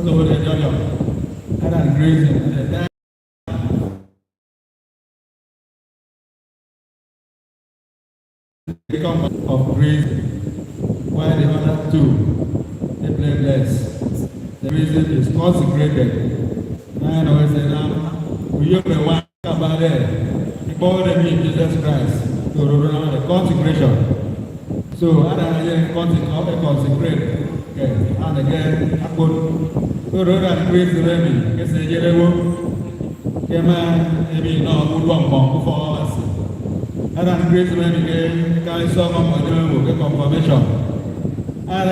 That's what they're doing. And Chrism, and the become of Chrism, while the other two, they play less. The reason is consecrated. I always say now, we have the one about there. Before the meet Jesus Christ, to the consecration. So, I consecrate. Okay, and again, I put road and grace the Remy, guess the yellow. Came out, maybe no good one for us. And grace the Remy again, can some of my get confirmation. And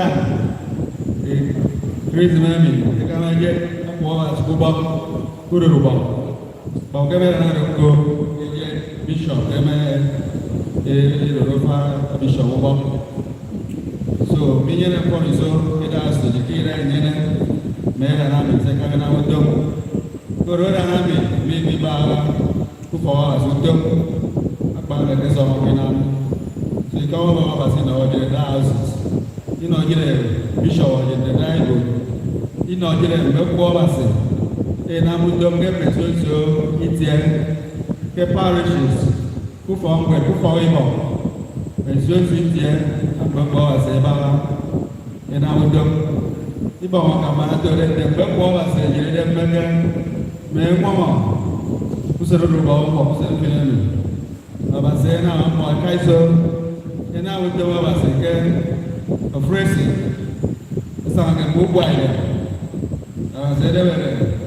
grace the Remy, they can get a us go back to the Ruba. Okay, go, Bishop, Bishop. So, million and forty so, it has to the key and made an army, second hour dome. Go road and army, maybe by 2 hours with them about the rest of the army. So, you come over us in our houses. You know, get a bishop in the night. You know, get a milk overs. And I would don't get me so it's get parishes who form where who for him. And so it's here. And I would do if I want to come to them, the Baba said, you them men, woman, who said, who's a film. I was saying, I'm my Kaiser, and I would do what I said, a phrasing, sang and move wider. I said,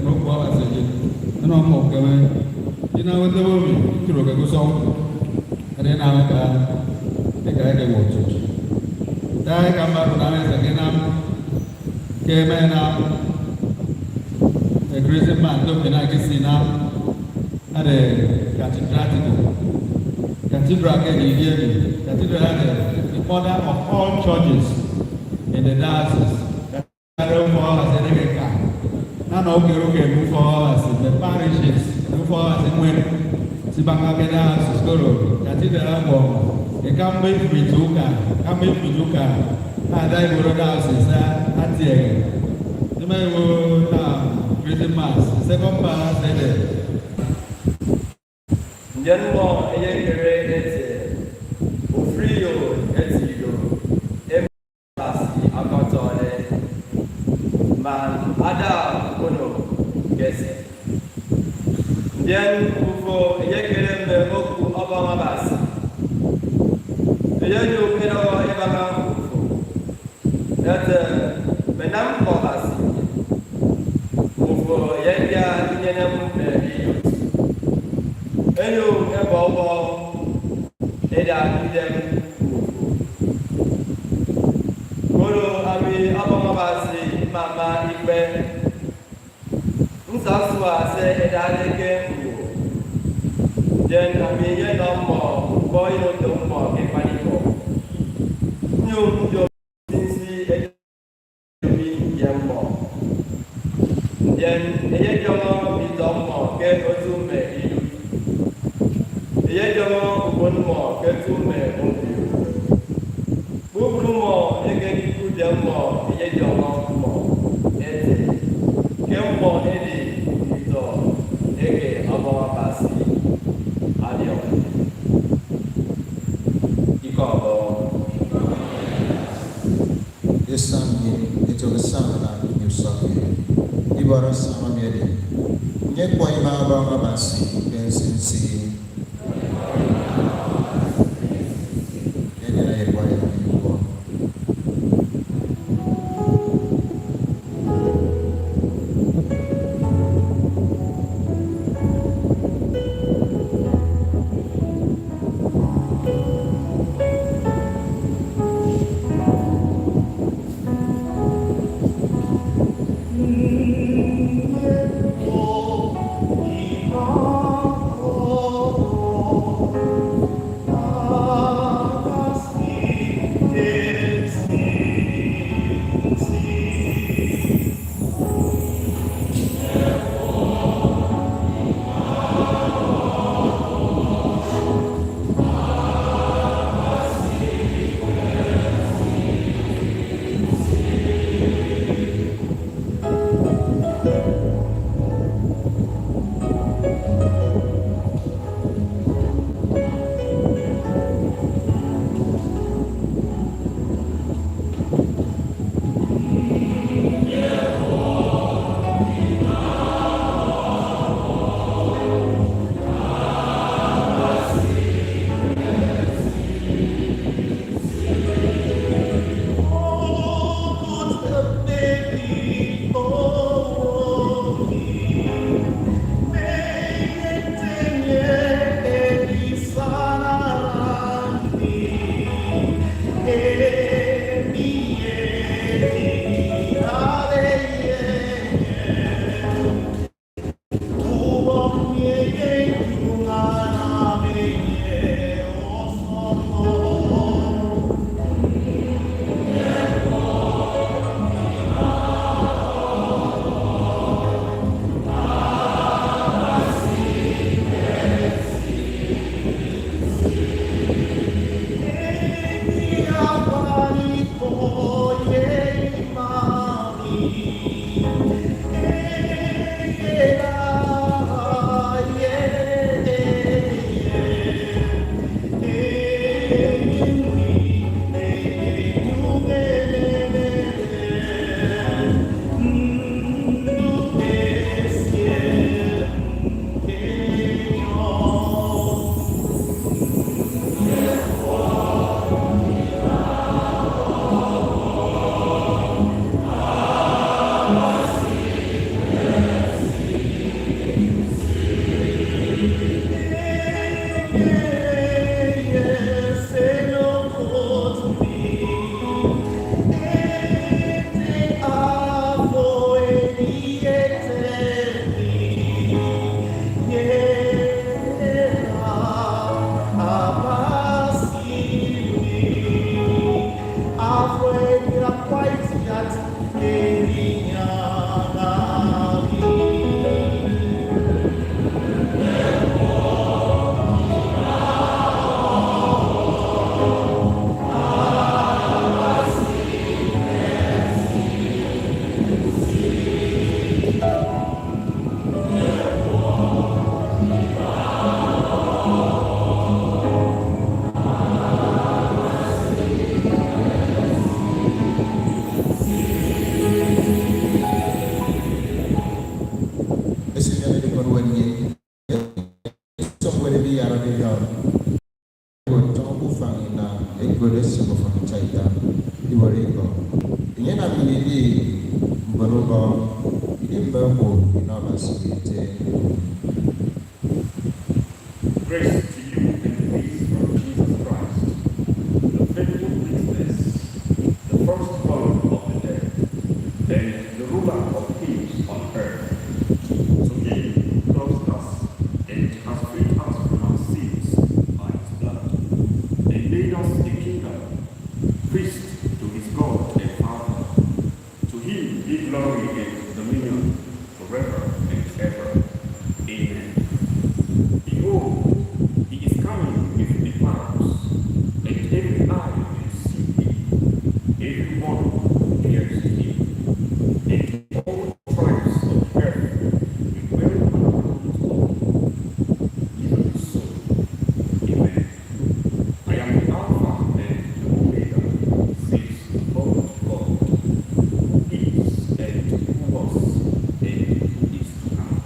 no, what I said, and I'm okay. You know, with the movie, to look at the song, and then I think I can watch it. I come back when I was again. Came in a Chrism man took in Agisina at a cathedral the mother of all churches in the diocese. None of you can move for us in the parishes, move for us in when Sibanga Scoro, Cathedral. They come with Vijuka, and I go to houses at the end. The man will Chrism Mass, second pass, General, a young free you, Apostolic, man, Ada, Kono, guess. Then, for a young Moku Obama. The young fellow ever that Madame Bolas for Yanga Indian Hello, Ebobo, Eda, them. Goro, Ami, Abamabasi, Mama, Ibe. Usasua say Eda again. Then I mean, no more, boy, no more, Ekpene. You see, young more. Then, a young is more, get to me. A young one more, get to me. Book more, again, put them more, a young more. Get more, Eddie, again, about Bassi. Adios. Ikot. This Sunday, it was a summer in Sophia. Ibara Samamedi. Yet, why Baba Bassi, Benson. Grace to you and peace from Jesus Christ, the faithful witness, the firstborn of the dead, and the ruler of kings on earth. To him who loves us and has freed us from our sins by his blood, and made us a kingdom, priest to his God and Father. To him be glory and dominion forever and ever. Amen. Behold, he is coming with the clouds, and every eye will see him, every one who hears him, and all tribes of earth will welcome him. Even so, amen. I am the Alpha and the Omega, says the Lord God, who is and who was and who is to come,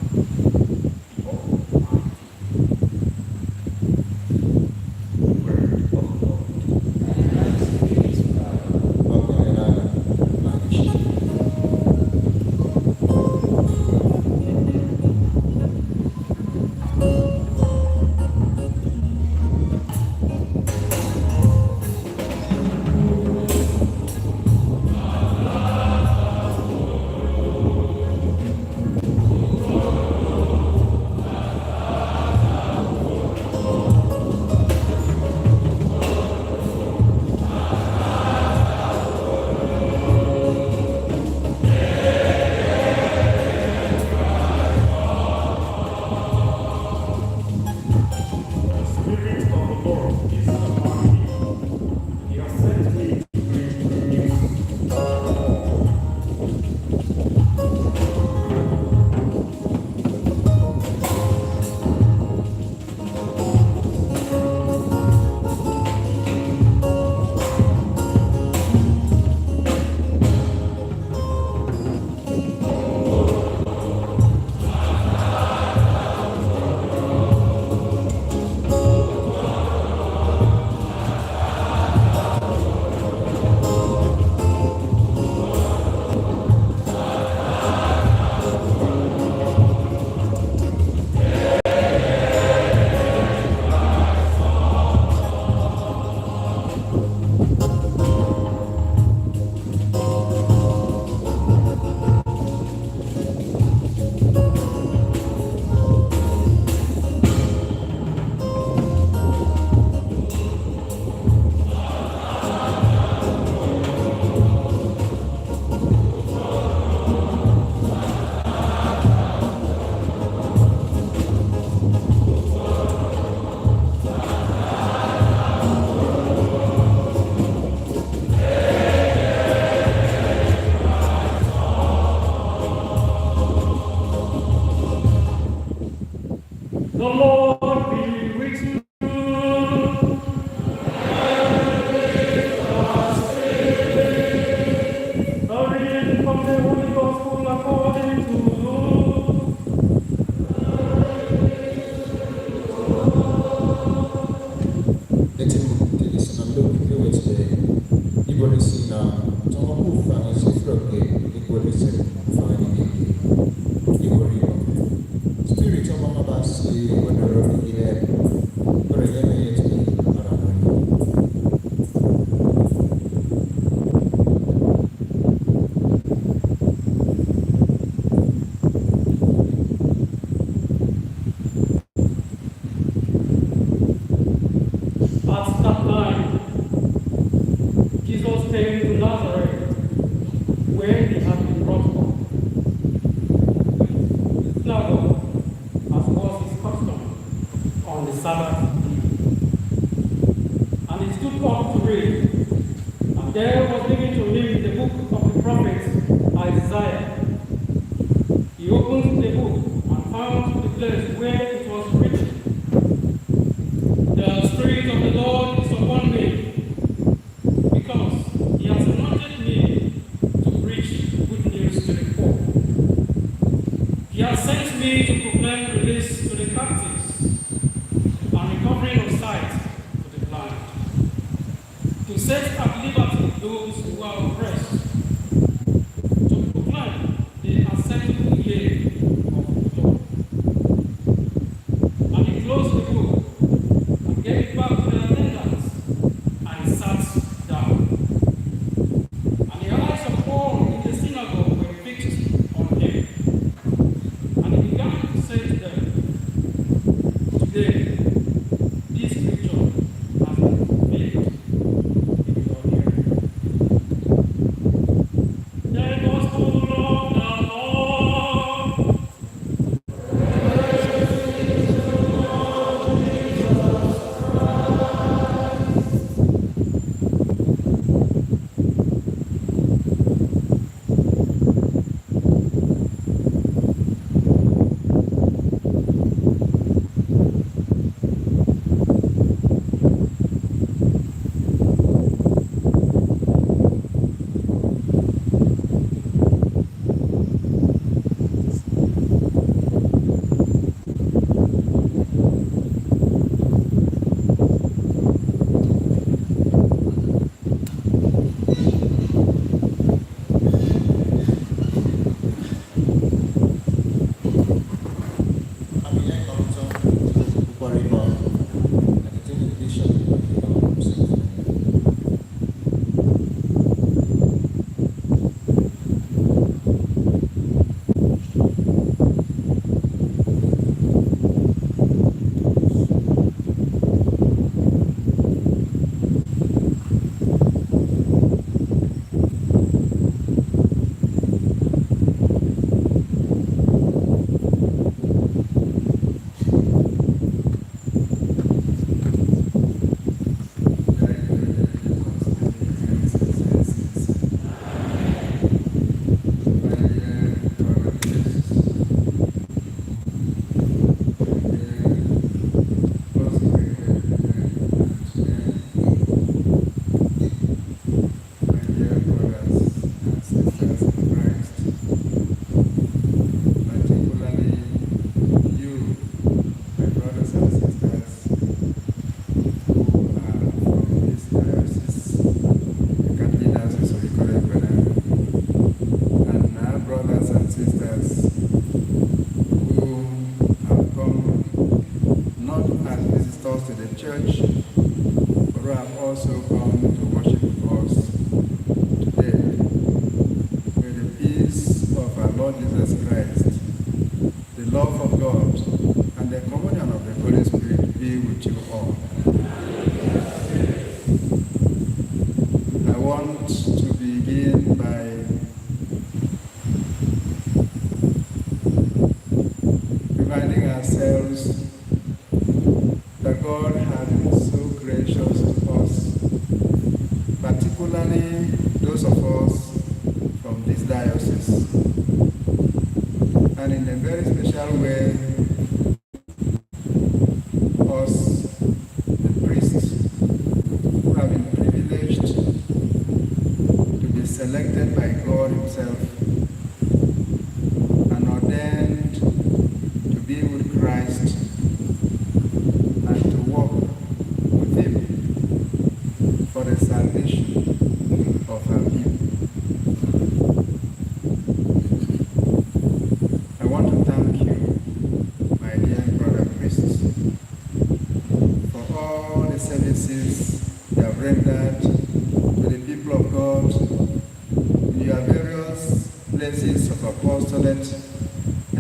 Lord be with you. A reading from the Holy Gospel according to Luke. Eti mukiti sanamdo kiwe today. Ibole sina tomo kufa sifroke ibole se fani niki. Ibole spirit of mama basi wonderful ile. Ore yeme yeti aramani. At that time, Jesus came to Nazareth, where he had been brought up. The synagogue, as was his custom, on the Sabbath day. And he stood up to read, and there was given to him the book of the prophet Isaiah. He opened the book and found the place where it was written, "The Spirit of the Lord is upon me, because he has anointed me to preach good news to the poor. He has sent me to proclaim release to the captives and recovering of sight to the blind, to set at liberty those who are oppressed, to proclaim the acceptable year of the Lord." And he closed the book and gave it back to the attendants, and sat down. And the eyes of all in the synagogue were fixed on him. And he began to say to them, "Today, this scripture has been fulfilled in your hearing." The gospel of the Lord. And in a very special way,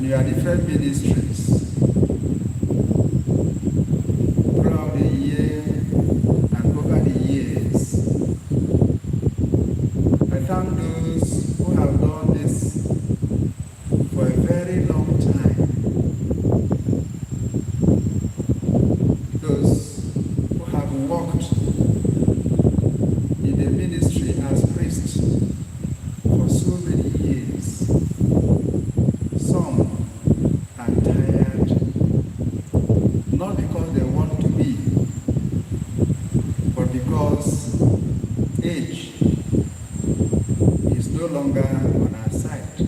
and your different ministries throughout the year and over the years. I thank those who have done this for a very long time. Those who have worked in the ministry as priests for so many years. Some are tired, not because they want to be, but because age is no longer on our side.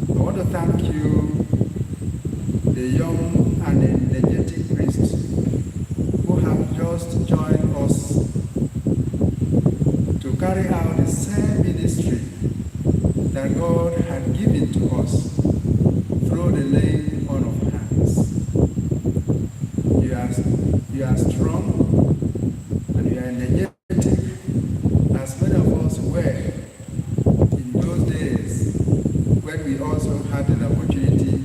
I want to thank you, the young and energetic priests who have just joined us to carry out the same ministry that God had given to us through the laying on of hands. You are strong and you are energetic, as many of us were in those days when we also had an opportunity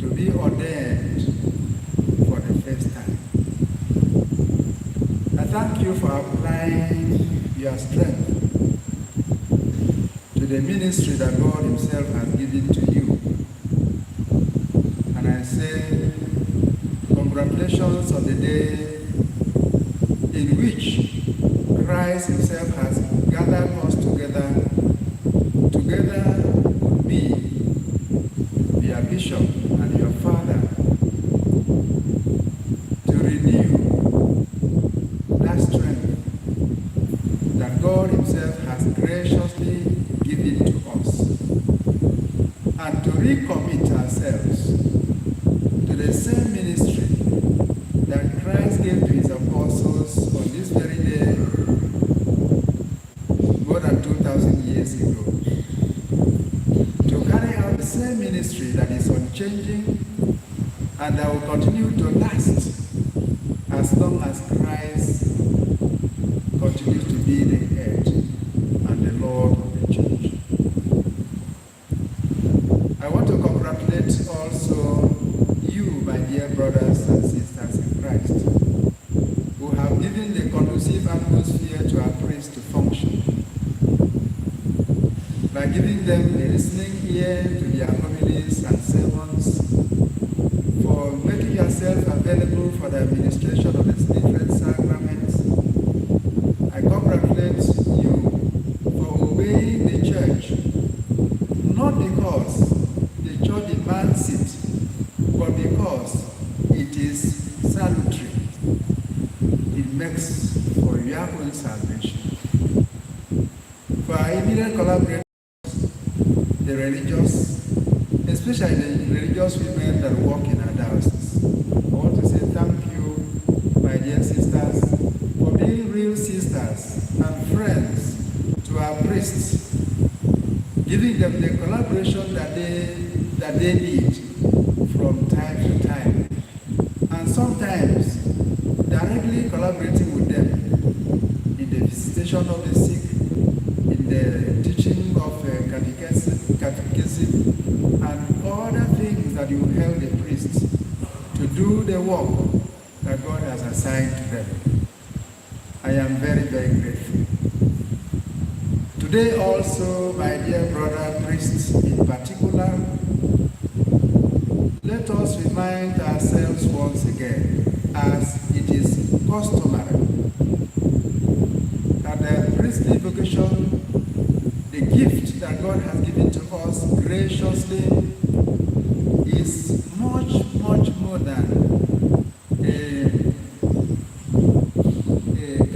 to be ordained for the first time. I thank you for applying your strength to the ministry that God Himself has given to you. And I say, congratulations on the day in which Christ Himself has gathered us together with me, your bishop and your father, to renew that strength that God Himself has graciously given to us, and to recommit ourselves to the same ministry that Christ gave to His apostles on this very day more than 2,000 years ago. To carry out the same ministry that is unchanging and that will continue to last as long as Christ continues to be the head and the Lord of the church. I want to congratulate also you, my dear brothers and sisters in Christ, who have given the conducive atmosphere to our priests to function, by giving them a listening ear to their homilies and sermons, for making yourself available for the administration of the different sacraments. I congratulate you for obeying the church, not because the church demands it, but because it is salutary. It makes for your own salvation. For our immediate collaborators, the religious, especially the religious women that work in our diocese, I want to say thank you, my dear sisters, for being real sisters and friends to our priests, giving them the collaboration that they need from time to time, and sometimes directly collaborating with them in the visitation of the sick, in the teaching of catechism, and other things that you help the priests to do the work that God has assigned to them. I am very, very grateful. Today also, my dear brother priests in particular, let us remind ourselves once again, as it is customary, that the priestly vocation, the gift that God has given to us graciously, is much, much more than a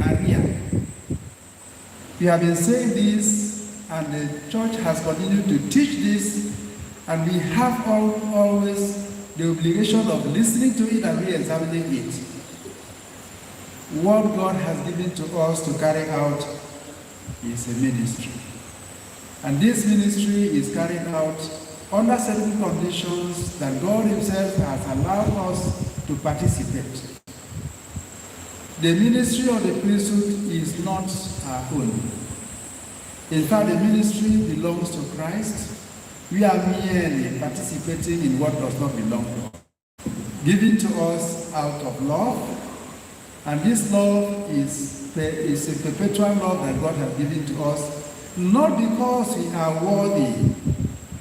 career. We have been saying this, and the church has continued to teach this, and we have always the obligation of listening to it and re-examining it. What God has given to us to carry out is a ministry. And this ministry is carried out under certain conditions that God Himself has allowed us to participate. The ministry of the priesthood is not our own. In fact, the ministry belongs to Christ, We are merely participating in what does not belong to us, given to us out of love, and this love is a perpetual love that God has given to us, not because we are worthy,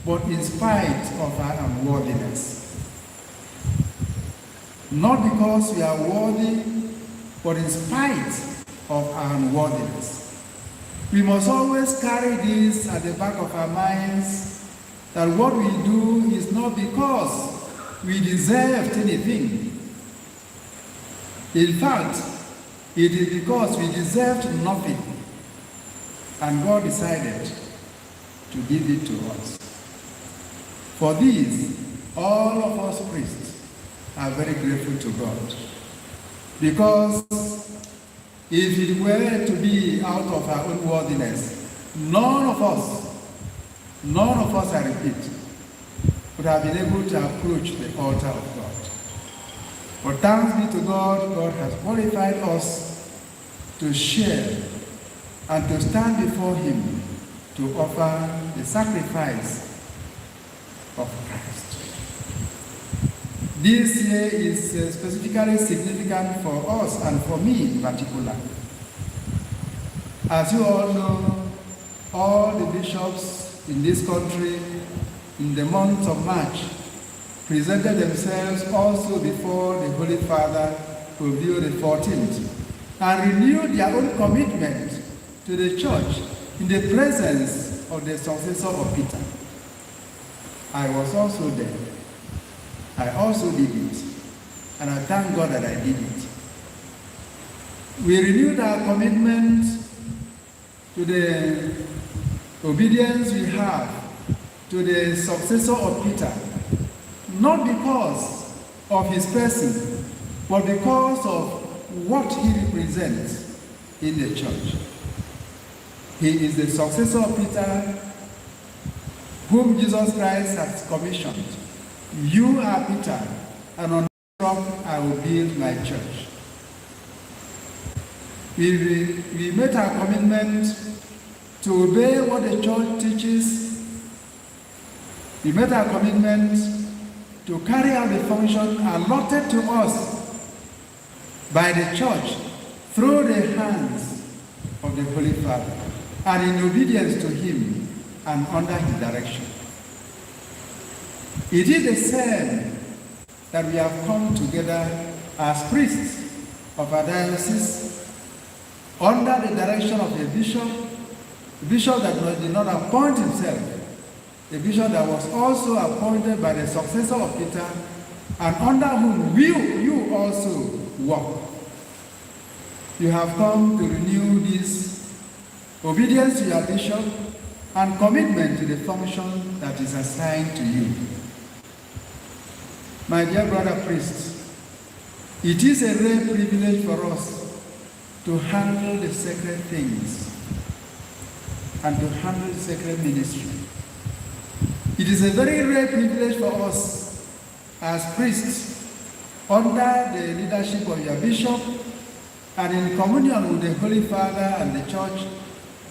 but in spite of our unworthiness. Not because we are worthy, but in spite of our unworthiness. We must always carry this at the back of our minds, that what we do is not because we deserved anything. In fact, it is because we deserved nothing, and God decided to give it to us. For this, all of us priests are very grateful to God, because if it were to be out of our own worthiness, none of us, I repeat, would have been able to approach the altar of God. But thanks be to God, God has qualified us to share and to stand before Him to offer the sacrifice of Christ. This year is specifically significant for us and for me in particular. As you all know, all the bishops in this country in the month of March presented themselves also before the Holy Father, Leo the 14th, and renewed their own commitment to the Church in the presence of the successor of Peter. I was also there. I also did it, and I thank God that I did it. We renewed our commitment to the obedience we have to the successor of Peter, not because of his person, but because of what he represents in the Church. He is the successor of Peter, whom Jesus Christ has commissioned. You are Peter, and on this rock I will build my church. We made our commitment to obey what the Church teaches. We made our commitment to carry out the function allotted to us by the Church through the hands of the Holy Father, and in obedience to Him and under His direction. It is the same that we have come together as priests of our diocese under the direction of a bishop that did not appoint himself, the bishop that was also appointed by the successor of Peter, and under whom you also walk. You have come to renew this obedience to your bishop and commitment to the function that is assigned to you. My dear brother priests, it is a rare privilege for us to handle the sacred things and to handle the sacred ministry. It is a very rare privilege for us as priests under the leadership of your bishop and in communion with the Holy Father and the Church,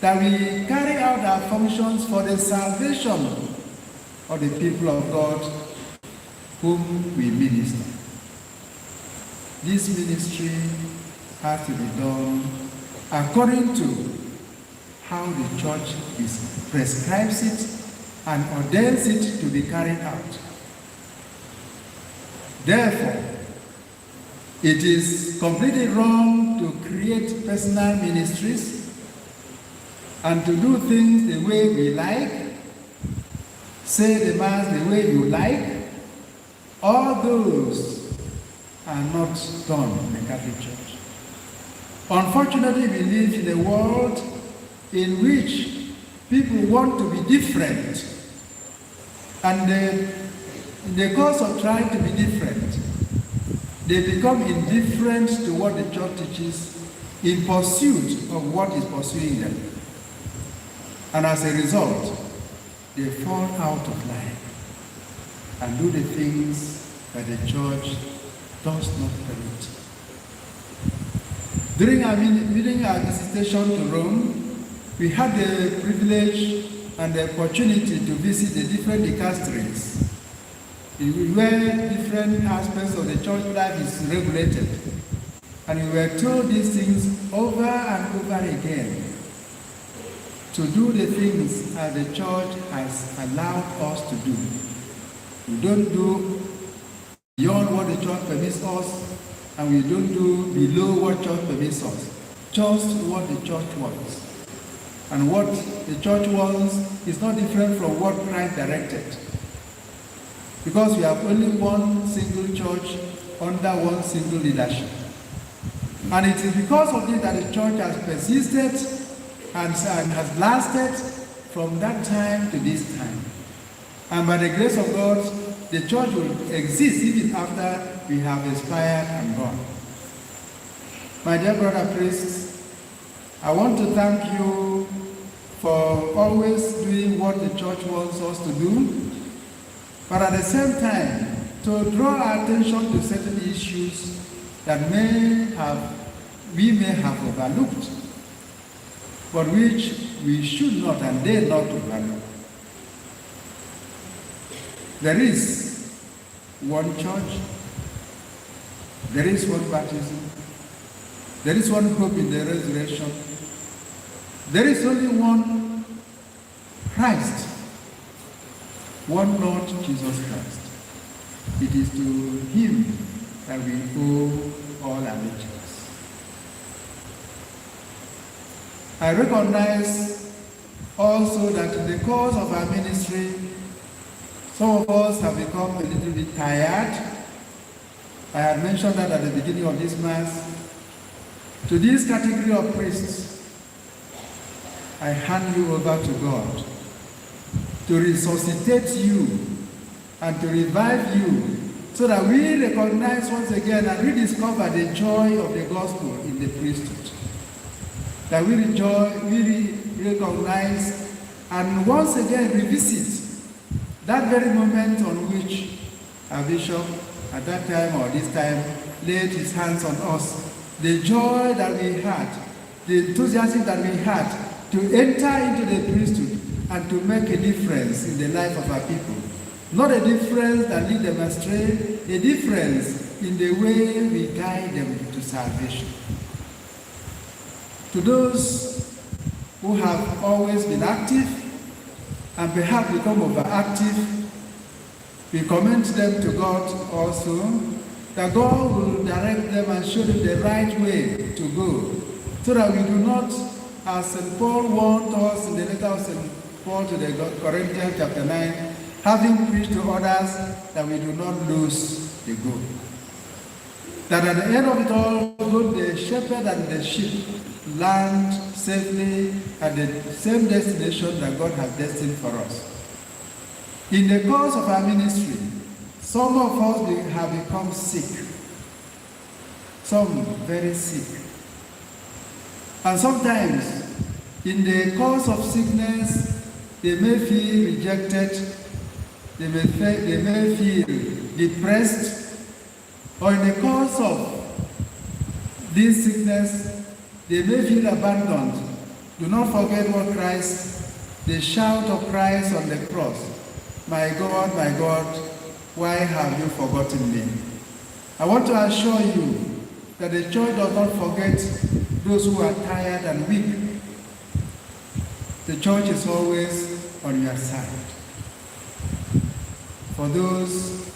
that we carry out our functions for the salvation of the people of God whom we minister. This ministry has to be done according to how the Church prescribes it and ordains it to be carried out. Therefore, it is completely wrong to create personal ministries and to do things the way we like, say the Mass the way you like. All those are not done in the Catholic Church. Unfortunately, we live in a world in which people want to be different, and in the course of trying to be different, they become indifferent to what the Church teaches in pursuit of what is pursuing them. And as a result, they fall out of line and do the things that the Church does not permit. During our visitation to Rome, we had the privilege and the opportunity to visit the different dicasteries, where different aspects of the church life is regulated. And we were told these things over and over again, to do the things as the church has allowed us to do. We don't do beyond what the church permits us, and we don't do below what church permits us. Just what the church wants. And what the church wants is not different from what Christ directed. Because we have only one single church under one single leadership. And it is because of this that the church has persisted and has lasted from that time to this time. And by the grace of God, the church will exist even after we have expired and gone. My dear brother priests, I want to thank you for always doing what the church wants us to do, but at the same time, to draw our attention to certain issues that we may have overlooked, but which we should not and dare not overlook. There is one church, there is one baptism, there is one hope in the resurrection, there is only one Christ, one Lord Jesus Christ. It is to him that we owe all allegiance. I recognize also that in the course of our ministry, some of us have become a little bit tired. I had mentioned that at the beginning of this Mass. To this category of priests, I hand you over to God to resuscitate you and to revive you so that we recognize once again and rediscover the joy of the gospel in the priesthood. That we recognize and once again revisit that very moment on which our bishop at that time or this time laid his hands on us. The joy that we had, the enthusiasm that we had to enter into the priesthood and to make a difference in the life of our people. Not a difference that lead them astray, a difference in the way we guide them to salvation. To those who have always been active and perhaps become overactive, we commend them to God also, that God will direct them and show them the right way to go, so that we do not, as St. Paul warned us in the letter of St. Paul to the Corinthians chapter 9, having preached to others, that we do not lose the goal. That at the end of it all, both the shepherd and the sheep land safely at the same destination that God has destined for us. In the course of our ministry, some of us have become sick, some very sick. And sometimes, in the course of sickness, they may feel rejected, they may feel depressed, or in the course of this sickness, they may feel abandoned. Do not forget what Christ, the shout of Christ on the cross, my God, why have you forgotten me? I want to assure you that the church does not forget those who are tired and weak. The church is always on your side. For those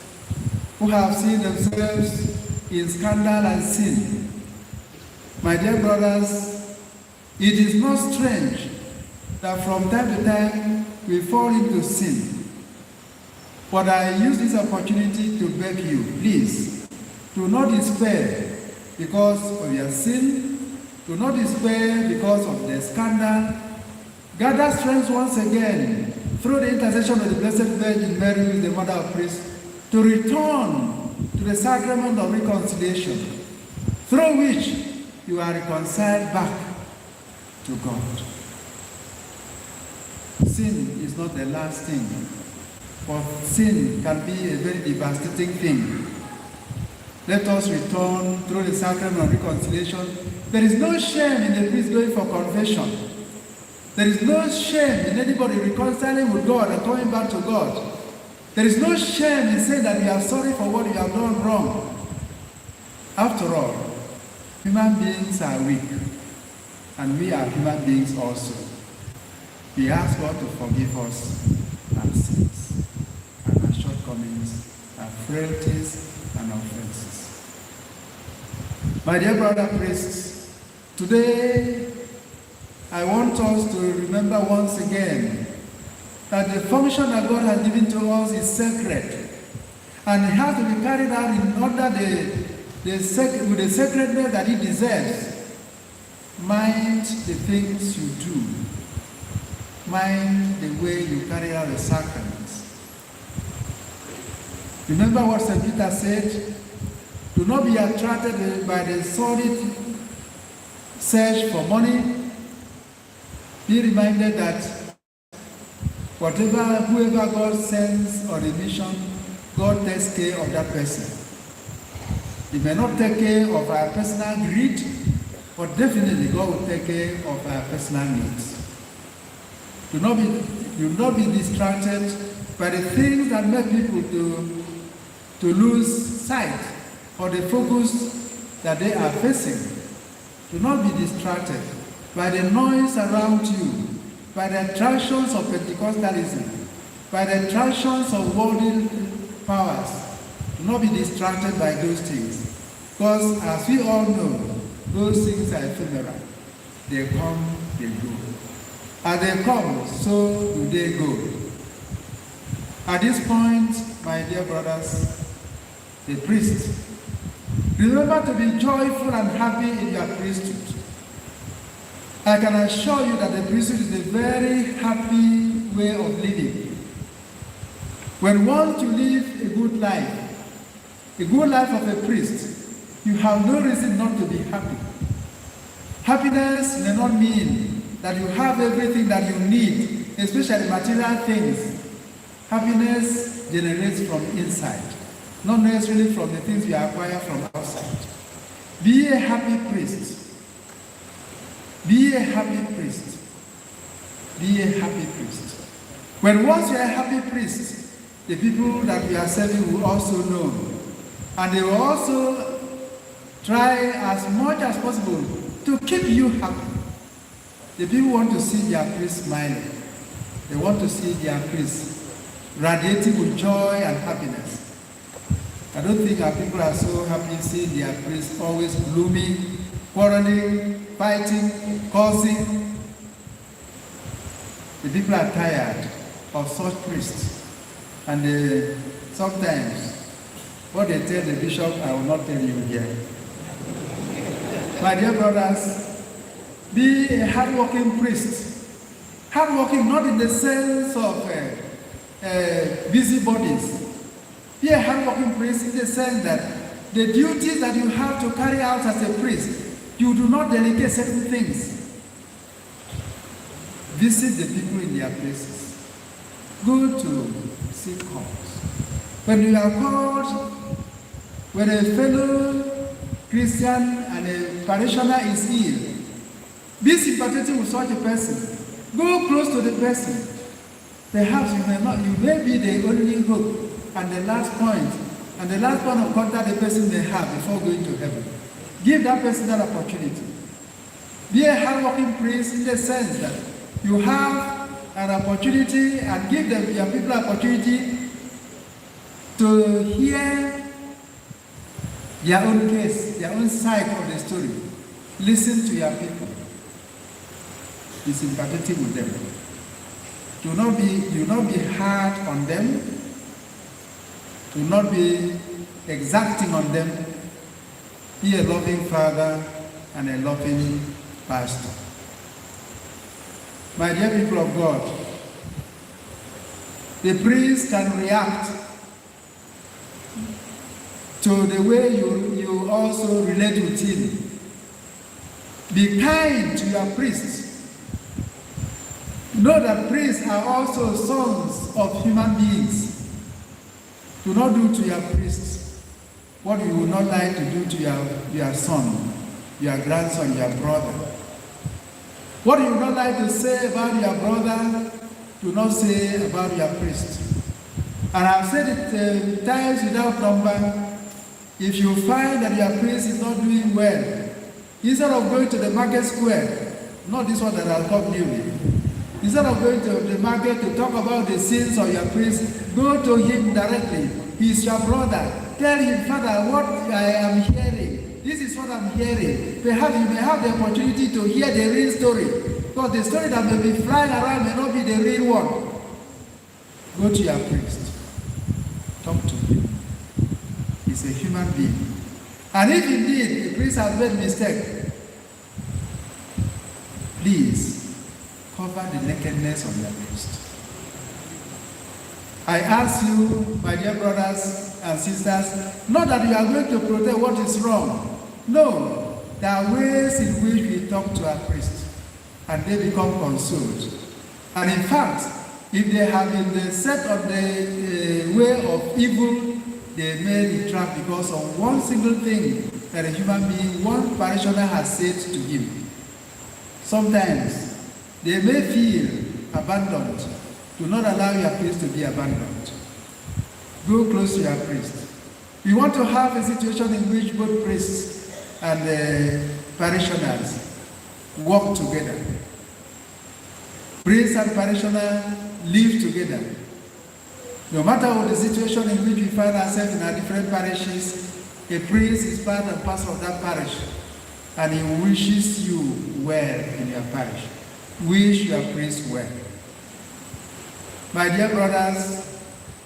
who have seen themselves in scandal and sin, my dear brothers, it is not strange that from time to time we fall into sin. But I use this opportunity to beg you, please, do not despair because of your sin, do not despair because of the scandal. Gather strength once again through the intercession of the Blessed Virgin Mary, who is the Mother of Christ, to return to the sacrament of reconciliation, through which you are reconciled back to God. Sin is not the last thing, but sin can be a very devastating thing. Let us return through the sacrament of reconciliation. There is no shame in the priest going for confession. There is no shame in anybody reconciling with God and coming back to God. There is no shame in saying that you are sorry for what you have done wrong. After all, human beings are weak, and we are human beings also. We ask God to forgive us our sins and our shortcomings, our frailties and offenses. My dear brother priests, today I want us to remember once again that the function that God has given to us is sacred, and it has to be carried out in order with the sacredness that it deserves. Mind the things you do. Mind the way you carry out the sacraments. Remember what St. Peter said? Do not be attracted by the sordid search for money. Be reminded that whoever God sends on a mission, God takes care of that person. He may not take care of our personal greed, but definitely God will take care of our personal needs. Do not be distracted by the things that make people to lose sight or the focus that they are facing. Do not be distracted by the noise around you, by the attractions of Pentecostalism, by the attractions of worldly powers. Do not be distracted by those things. Because as we all know, those things are ephemeral. They come, they go. As they come, so do they go. At this point, my dear brothers, the priest, remember to be joyful and happy in your priesthood. I can assure you that the priesthood is a very happy way of living. When once you live a good life of a priest, you have no reason not to be happy. Happiness may not mean that you have everything that you need, especially material things. Happiness generates from inside, not necessarily from the things we acquire from outside. Be a happy priest. Be a happy priest. Be a happy priest. When once you are a happy priest, the people that we are serving will also know. And they will also try as much as possible to keep you happy. The people want to see their priest smiling. They want to see their priest radiating with joy and happiness. I don't think our people are so happy seeing their priest always gloomy, quarreling, fighting, causing. The people are tired of such priests. And sometimes, what they tell the bishop, I will not tell you here. My dear brothers, be a hardworking priest. Hardworking not in the sense of busybodies. Be a hardworking priest in the sense that the duties that you have to carry out as a priest, you do not delegate certain things. Visit the people in their places. Go to sick calls. When you are called, when a fellow Christian and a parishioner is ill, be sympathetic with such a person. Go close to the person. Perhaps you may be the only hope and the last point of contact the person may have before going to heaven. Give that person that opportunity. Be a hardworking priest in the sense that you have an opportunity and give them your people opportunity to hear their own case, their own side of the story. Listen to your people. Be sympathetic with them. Do not be hard on them. Do not be exacting on them. Be a loving father and a loving pastor. My dear people of God, the priest can react to the way you also relate with him. Be kind to your priests. Know that priests are also sons of human beings. Do not do to your priests what you would not like to do to your son, your grandson, your brother. What you don't like to say about your brother, do not say about your priest. And I've said it times without number. If you find that your priest is not doing well, instead of going to the market square, not this one that I'll come newly, instead of going to the market to talk about the sins of your priest, go to him directly. He is your brother. Tell him, Father, what I am hearing. This is what I'm hearing. Perhaps you may have the opportunity to hear the real story. Because the story that may be flying around may not be the real one. Go to your priest. Talk to him. He's a human being. And if indeed the priest has made mistake, please cover the nakedness of your priest. I ask you, my dear brothers and sisters, not that you are going to protect what is wrong. No, there are ways in which we talk to our priest and they become consoled. And in fact, if they have been set on the way of evil, they may be trapped because of one single thing that a human being, one parishioner has said to him. Sometimes they may feel abandoned. Do not allow your priest to be abandoned. Go close to your priest. We want to have a situation in which both priests and parishioners work together. Priest and parishioner live together. No matter what the situation in which we find ourselves in our different parishes, a priest is part and parcel of that parish, and he wishes you well in your parish. Wish your priest well. My dear brothers,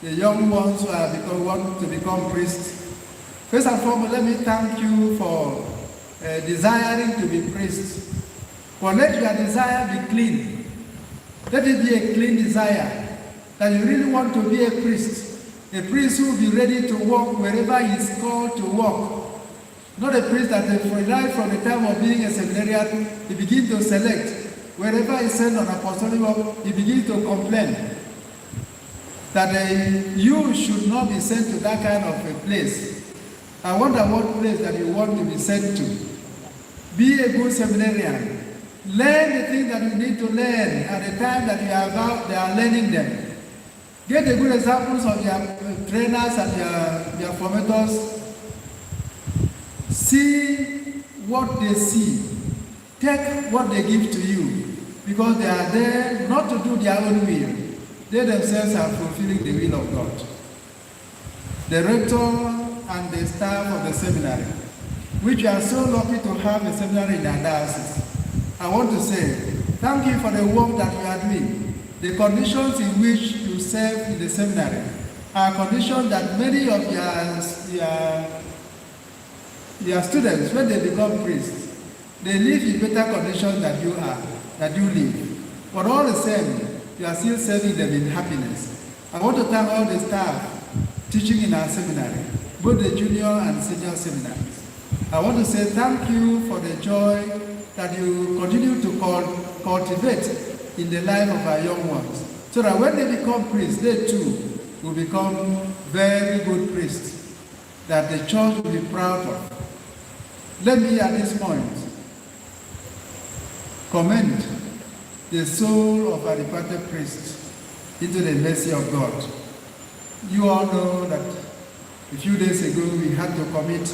the young ones who want to become priests, first and foremost, let me thank you for desiring to be priests. But let your desire be clean. Let it be a clean desire, that you really want to be a priest who will be ready to walk wherever he is called to walk. Not a priest that right from the time of being a seminarian, he begins to select. Wherever he sent on apostolic work, he begins to complain that you should not be sent to that kind of a place. I wonder what place that you want to be sent to. Be a good seminarian. Learn the things that you need to learn at the time that they are learning them. Get the good examples of your trainers and your formators. See what they see. Take what they give to you, because they are there not to do their own will. They themselves are fulfilling the will of God. The rector and the staff of the seminary, which we are so lucky to have a seminary in our diocese, I want to say thank you for the work that you are doing. The conditions in which you serve in the seminary are conditions that many of your students, when they become priests, they live in better conditions than you live. But all the same, you are still serving them in happiness. I want to thank all the staff teaching in our seminary, both the junior and senior seminaries. I want to say thank you for the joy that you continue to cultivate in the life of our young ones, so that when they become priests, they too will become very good priests that the church will be proud of. Let me at this point commend the soul of our departed priest into the mercy of God. You all know that a few days ago we had to commit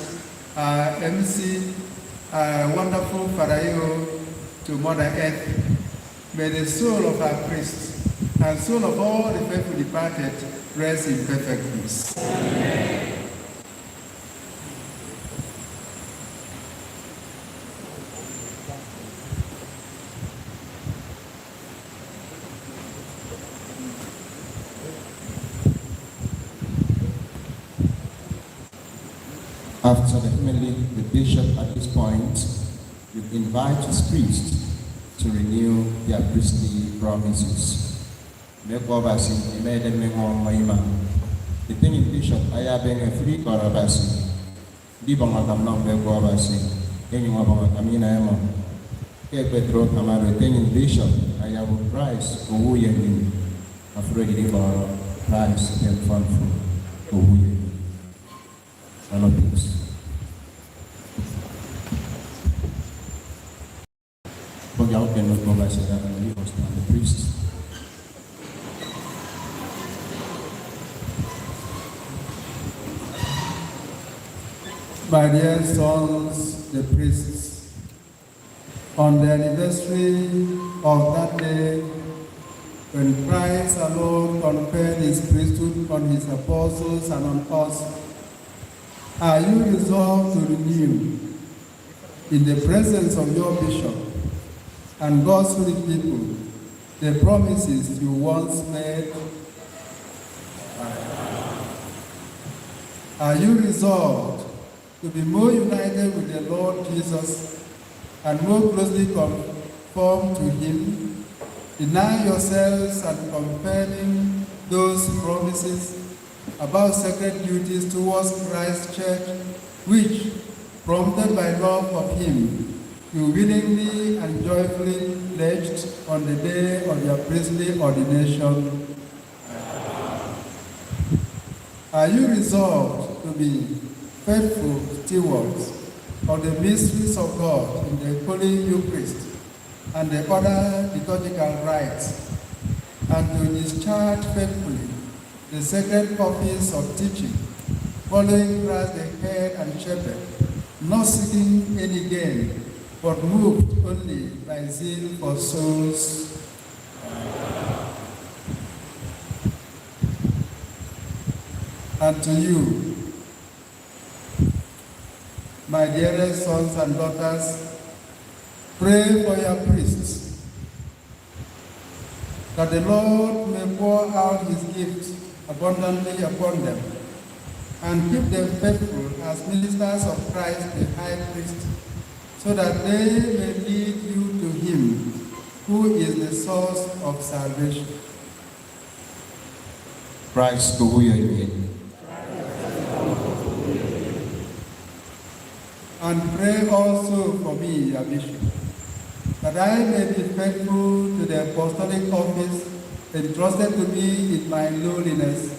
our MC, our wonderful Pharaoh, to Mother Earth. May the soul of our priest and soul of all the faithful departed rest in perfect peace. Amen. After the homily, the bishop at this point will invite his priest to renew their priestly promises. The thing bishop, I have been a free corabasi. Dibanga Kamlam Begwabasi, anyone of Kamina, Pedro Camaro, bishop, I have a price for who you afraid of our price and fund for who you. Pag-out ka ng My dear sons, the priests, on the anniversary of that day, when Christ alone conferred his priesthood on his apostles and on us, are you resolved to renew, in the presence of your bishop and God's holy people, the promises you once made? Are you resolved to be more united with the Lord Jesus and more closely conformed to him, deny yourselves and confirming those promises about sacred duties towards Christ's church, which, prompted by love of him, you willingly and joyfully pledged on the day of your priestly ordination? Are you resolved to be faithful stewards of the mysteries of God in the Holy Eucharist and the other liturgical rites, and to discharge faithfully the sacred office of teaching, following Christ the head and shepherd, not seeking any gain, but moved only by zeal for souls? And to you, my dearest sons and daughters, pray for your priests, that the Lord may pour out his gifts abundantly upon them, and keep them faithful as ministers of Christ the High Priest, so that they may lead you to him who is the source of salvation. Christ to who you are. And pray also for me, your bishop, that I may be faithful to the apostolic office entrusted to me in my lowliness,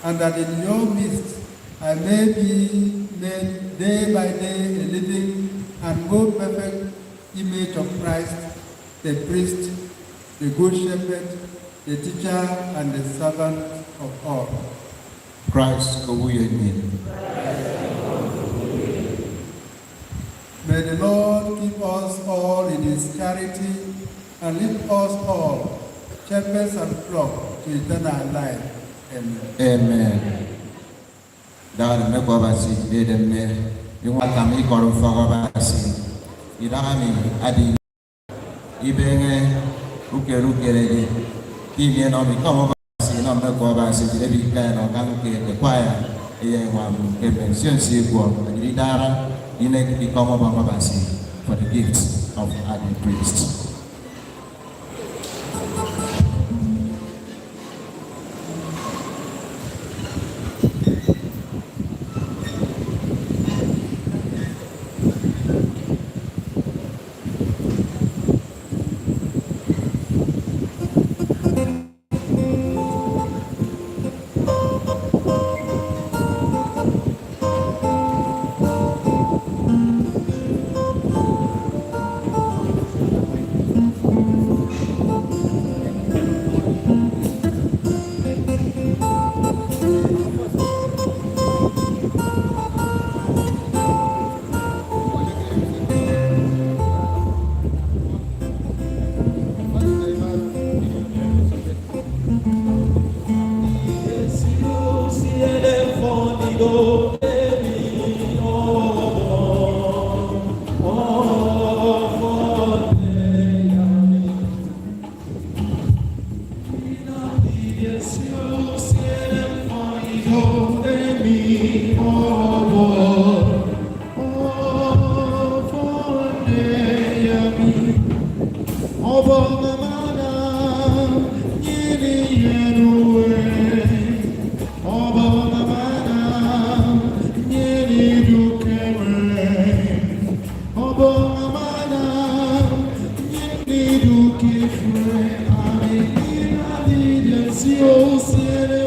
and that in your midst I may be made day by day a living and more perfect image of Christ, the priest, the good shepherd, the teacher, and the servant of all. Christ to who you are. May the Lord keep us all in his charity and lead us all, shepherds and flock, to eternal life. Amen. Amen. Dar me kwabasi edemme yungata mi koru fogabasi idami adi ibenge ukerukere ki no mi komo basi no me kwabasi ebi kana kanke de kwaya ye wa ke pension si ko idara ine ki komo basi for the gifts of the priest. Oh,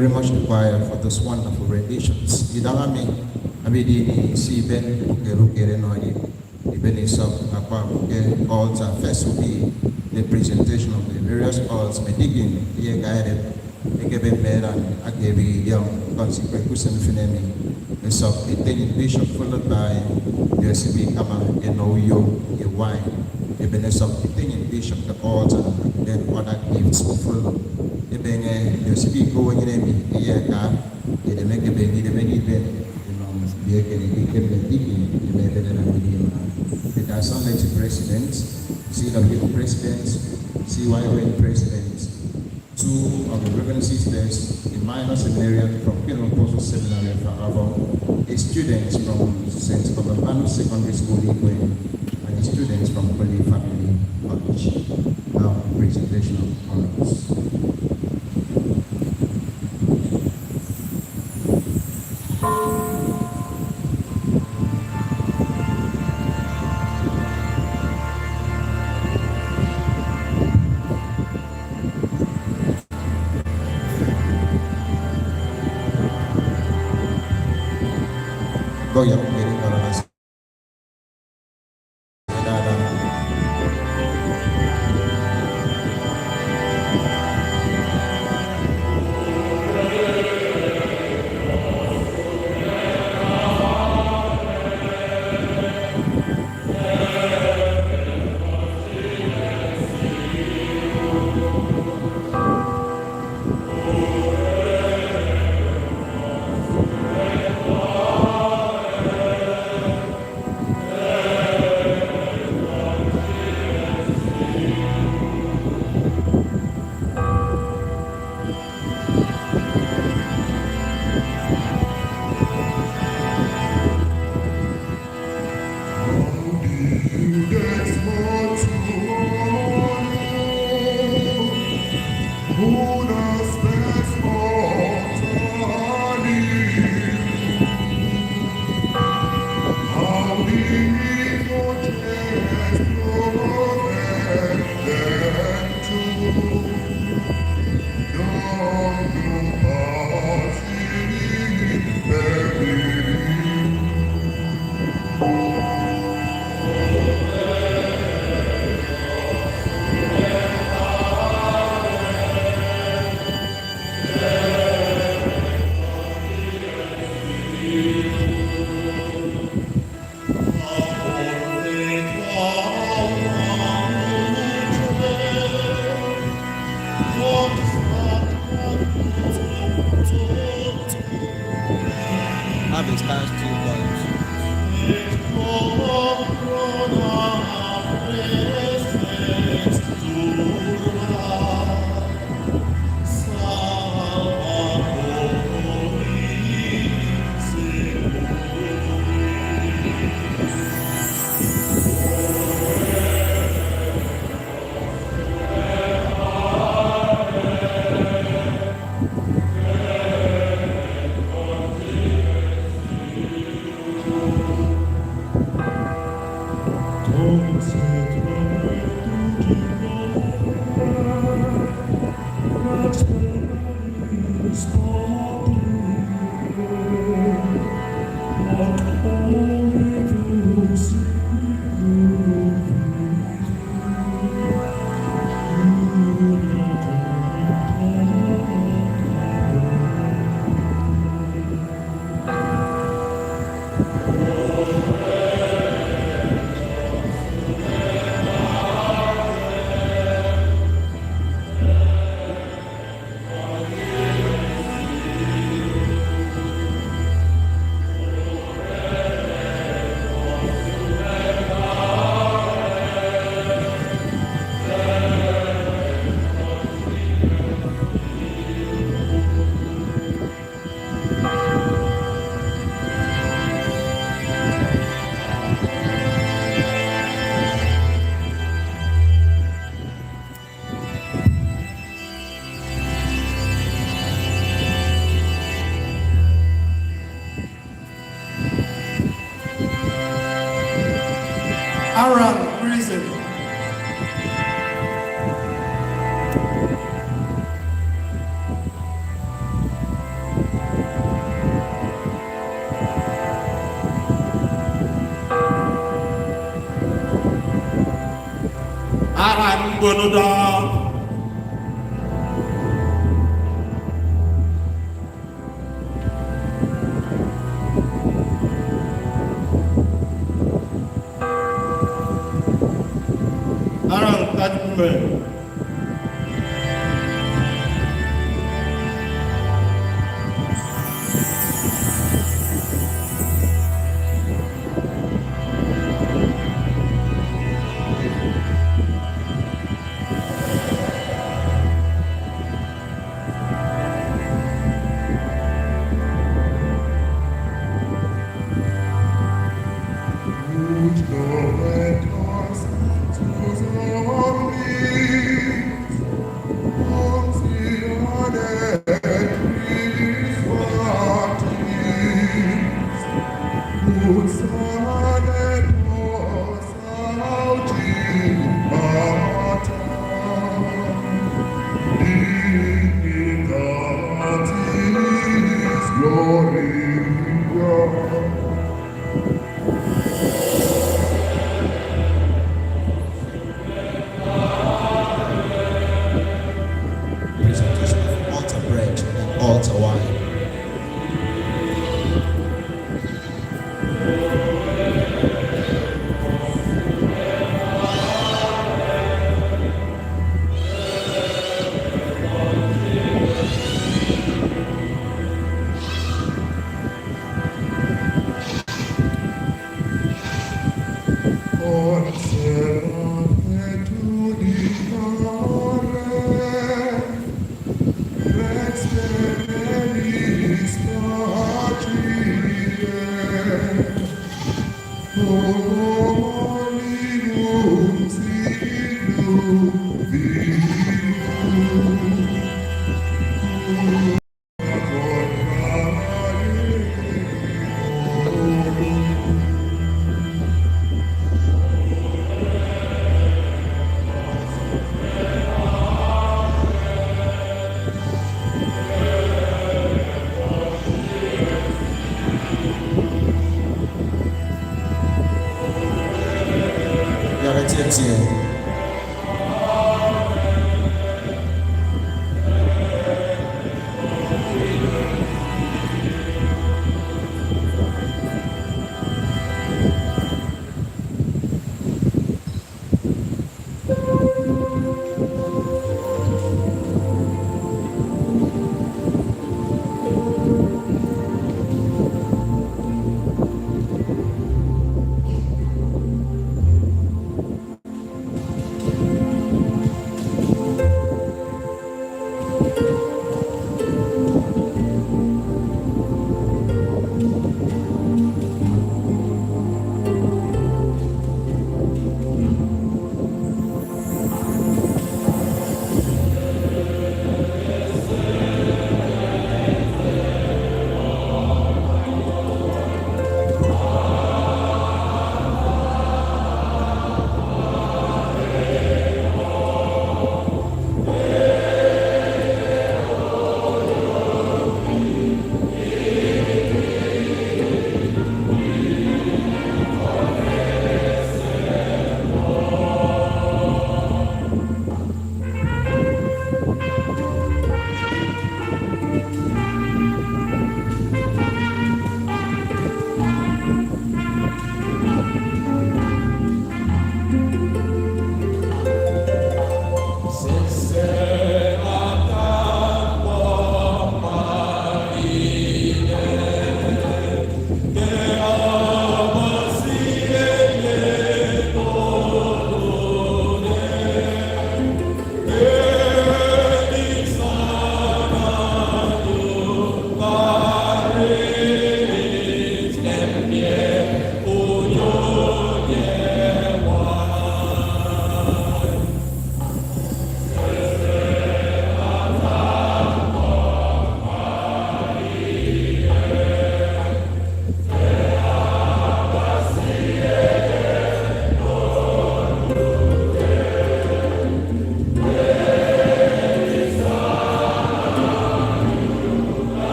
very much the choir for those wonderful renditions. Idalami, abidi si ben ukere noye, ibeni sub akwa altar. First will be the presentation of the various alts. Medigin, here guided, ekebe meran, akebi young, consequent kusen finemi, the sub, a bishop followed by the SCB Kama, a no yo, a wine, a benesop, a bishop, the altar, then other gifts will follow. The Bene, the SCB going in a year car, the make a baby, the many bed, the norms, the are some elected presidents, CW presidents, CYY presidents, two of the Reverend Sisters, a minor seminarian from Apostolic Seminary Life, a students from St. Columbanus Secondary School, Ikot, and a students from Holy Family College. Now, presentation of honors. Goya menjadi korelasi. Aran Bonoda. Aran Tajpume.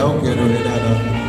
ó kéré rẹ̀ dáadáa.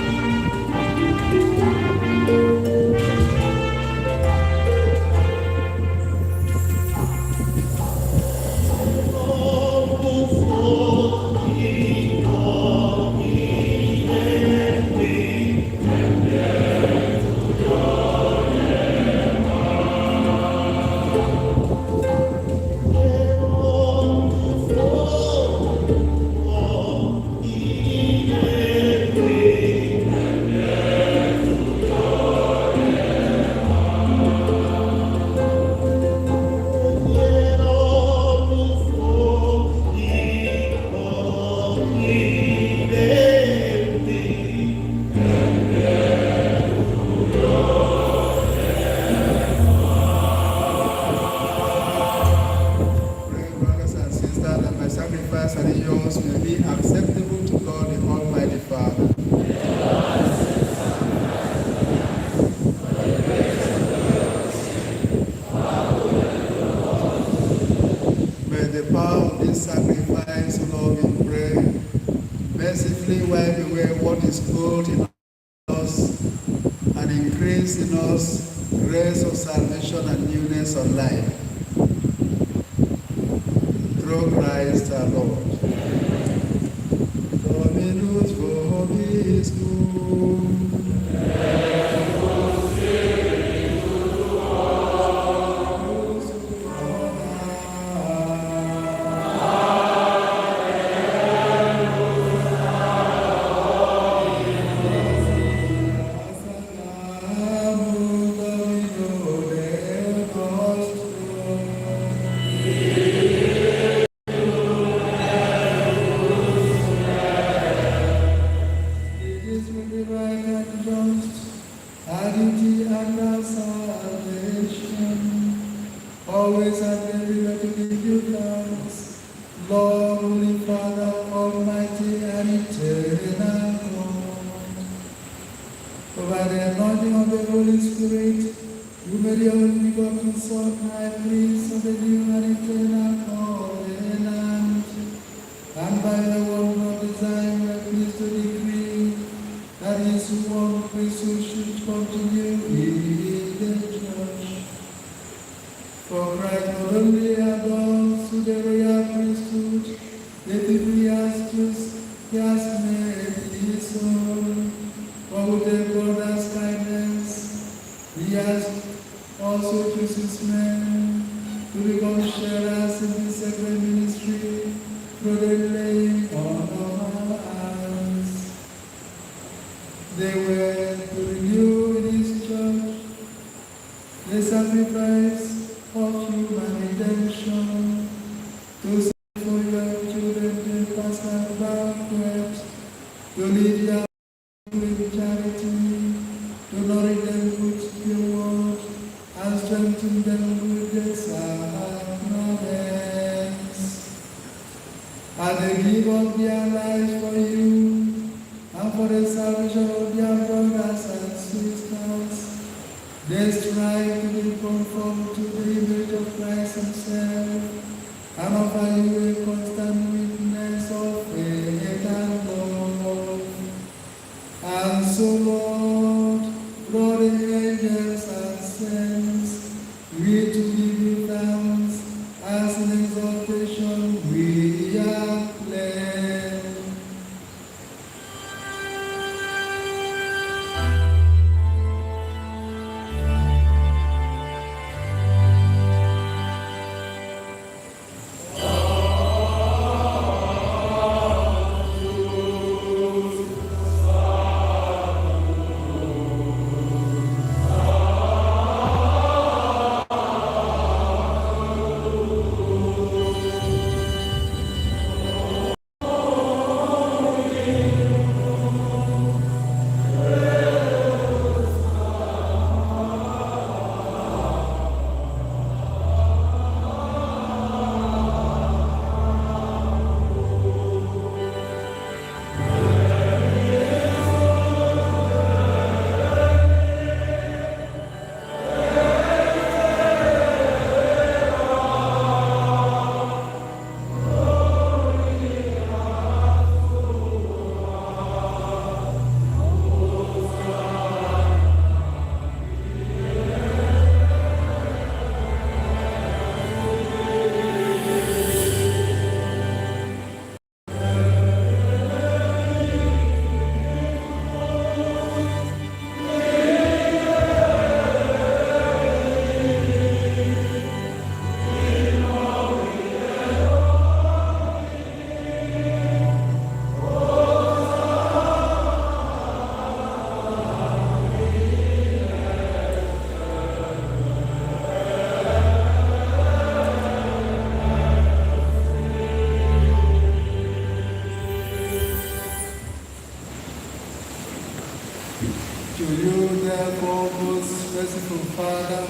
To you, therefore, most merciful Father,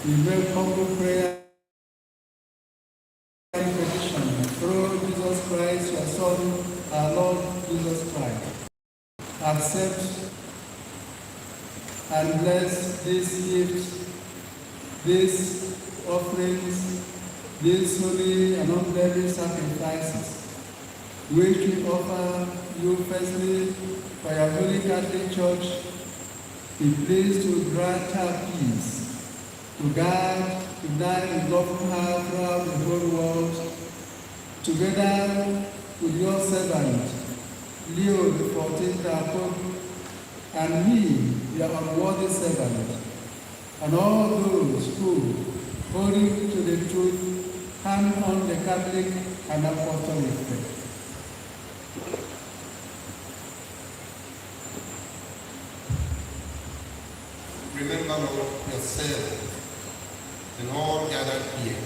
we make humble prayer and petition through Jesus Christ, your Son, our Lord Jesus Christ. Accept and bless this gift, these offerings, these holy and unblemished sacrifices, which we offer you firstly for your holy Catholic Church. Be pleased to grant her peace, to guard, to guide and govern her throughout the whole world, together with your servant, Leo XIV, our Pope, and me, your unworthy servant, and all those who, holding to the truth, hand on the Catholic and Apostolic faith. Remember, Lord, yourself and all gathered here,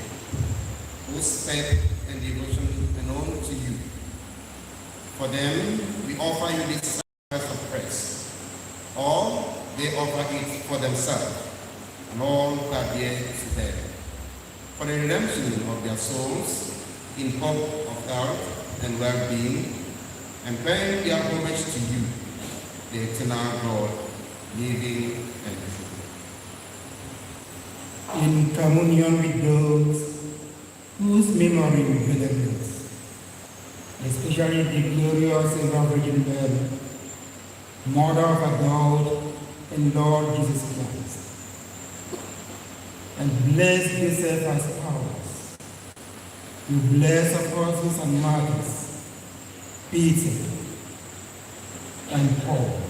whose faith and devotion belong to you. For them, we offer you this sacrifice of praise. Or they offer it for themselves and all who are dear to them, for the redemption of their souls in hope of health and well-being, and paying their homage to you, the eternal God, living and true. In communion with those whose memory we celebrate, especially the glorious Ever Virgin Mary, Mother of our God and Lord Jesus Christ, and bless Joseph as powers. You bless apostles and martyrs, Peter and Paul,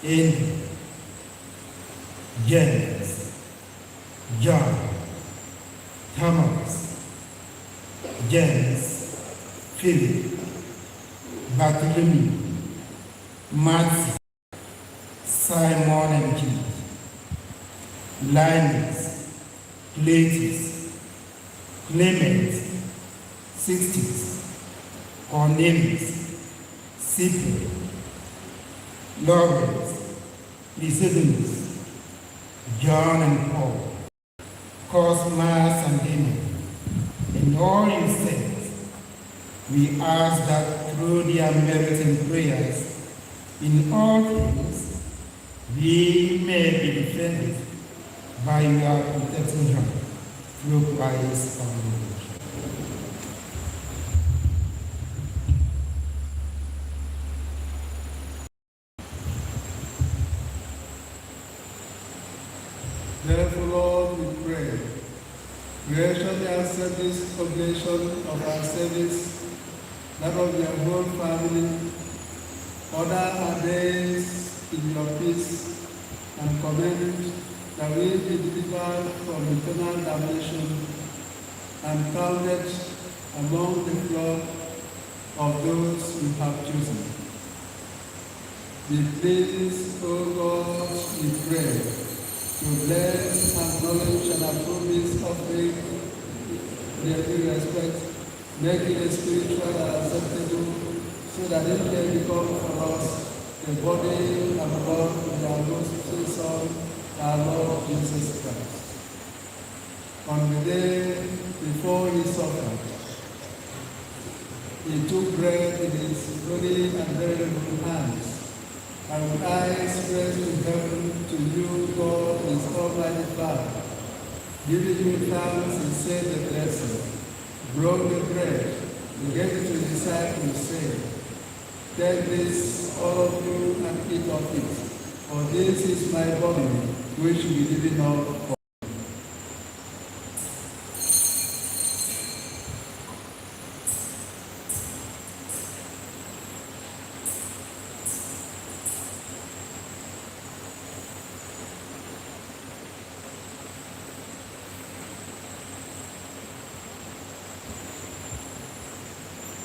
Andrew, James, John, Thomas, James, Philip, Bartholomew, Matthew, Simon and Jude, Linus, Cletus, Clement, Sixtus, Cornelius, Cyprian, Lawrence, Lysidanus, John and Paul, Cosmas and Daniel, and all you saints, we ask that through their meriting prayers in all things, we may be defended by your protecting hand through Christ our Lord. Therefore, Lord, we pray, graciously accept this oblation of our service, that of your whole family, order our days in your peace, and command that we be delivered from eternal damnation and counted among the flock of those you have chosen. Be pleased, O God, we pray, to bless, acknowledge, and approve this offering in every respect, make it spiritual and acceptable, so that it may become for us the body and blood of our most Son, our Lord Jesus Christ. On the day before he suffered, he took bread in his holy and venerable hands, and with eyes raised to heaven, to you, God, his almighty Father, giving you thanks, he said the blessing, broke the bread, and gave it to his disciples, saying, take this, all of you, and eat of it, for this is my body, which will be given up for.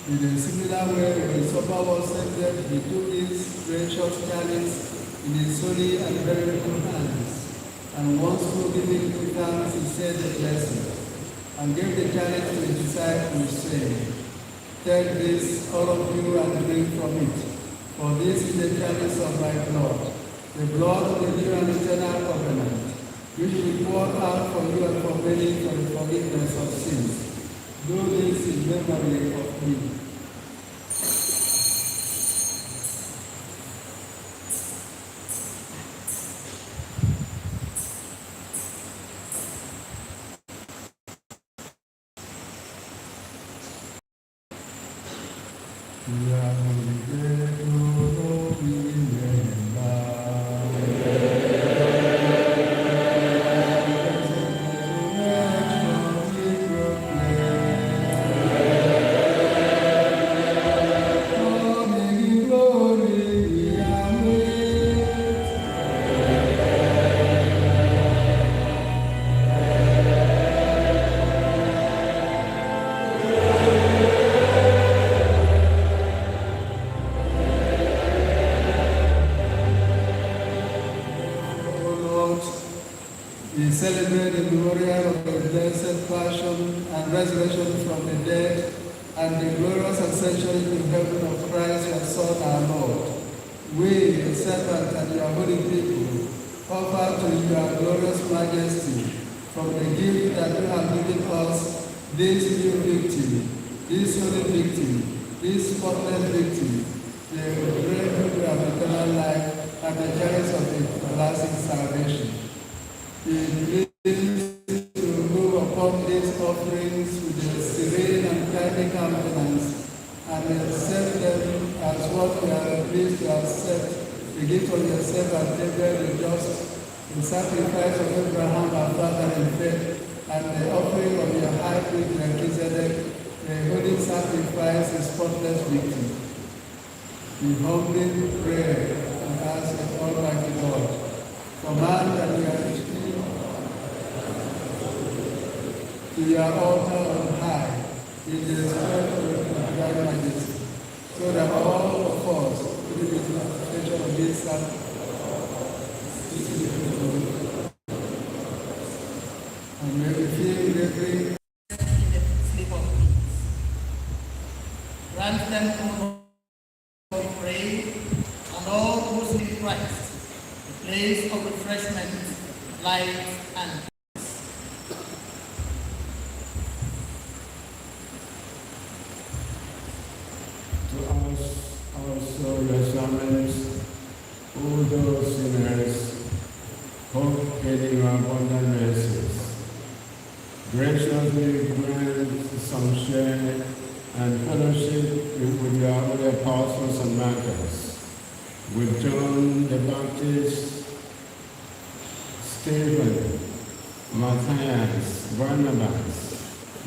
In a similar way, when supper was ended, he took his precious chalice in his holy and venerable hands, and once more giving you thanks, he said the blessing, and gave the chalice to his disciples, saying, take this, all of you, and drink from it, For this is the chalice of my blood, the blood of the new and eternal covenant, which will pour out for you and for many for the forgiveness of sins. Do this in memory of me. We celebrate the memorial of the blessed passion and resurrection from the dead and the glorious ascension into heaven of Christ, your Son, our Lord. We, your servants and your holy people, offer to you your glorious majesty from the gift that you have given us, this new victim, this holy victim, this spotless victim, the bread of eternal life and the chalice of everlasting salvation. Be pleased to move upon these offerings with a serene and kindly countenance, and accept them as what we are pleased to accept, the gift of yourself and David the just, the sacrifice of Abraham our father in faith, and the offering of your high priest Melchizedek, the holy sacrifice, the spotless victim. We humbly pray and ask the Almighty God, command that we are to your altar on high, in the strength of your divine majesty, so that all of us, through the manifestation of this sacrifice, and may we feel the great in the sleep of peace. Grant them, O we pray, and all who sleep in Christ, the place of refreshment, light, and also your servants, all those sinners, hope in your abundant mercies. Graciously grant some share and fellowship with your holy apostles and martyrs, with John the Baptist, Stephen, Matthias, Barnabas,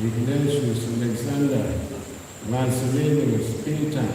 Ignatius, Alexander, Marcellinus, Peter,